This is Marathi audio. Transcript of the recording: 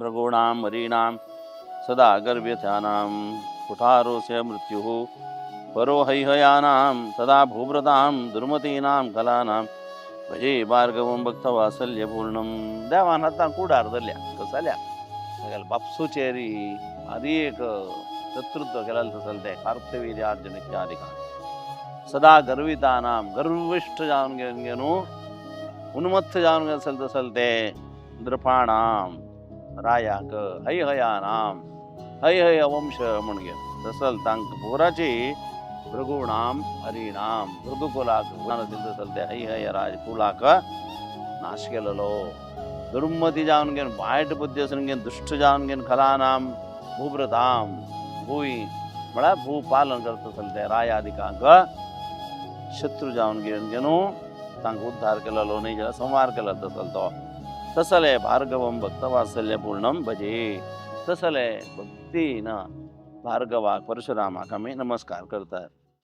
भृगूणां मरीणां सदा गर्भ्यथानां कुठारोस्य मृत्युः परो हैहयानां सदा भूभ्रतां दुर्मतीनां कलानां भजे भार्गवं भक्तवात्सल्यपूर्णं देवानां कूडारदल्या कसल्या बापसूचेरी आदी एक शत्रुत्व केलेलं तसलं ते कार्तवीर्यार्जुन इत्यादी सदा गर्वितानां गर्विष्ठ जाऊन घेऊन उन्मत्त जाऊन असेल तसल ते नृपाणां रायाक हैहयानां हैहय वंश म्हणगे तसल तांक पोराची भृगूणां हरिणां भृगुकुलाक तसल ते हैहय राज कुलाक नाश केलेलो दुर्मती जाऊन घेऊन वाईट बुद्धी असून घेऊन दुष्ट जाऊन घेऊन खलानां भूभ्रतां भूई म्हणा भूपालन करत असेल ते रायादिकांक शत्रू जाऊन घेऊन तांक उद्धार केलेलो नाही ज्याला संहार केला तसल तो तसले भार्गवम भक्तवात्सल्य पूर्णम भजे तसले भक्ती न भार्गवा परशुरामाक आम्ही नमस्कार करतात.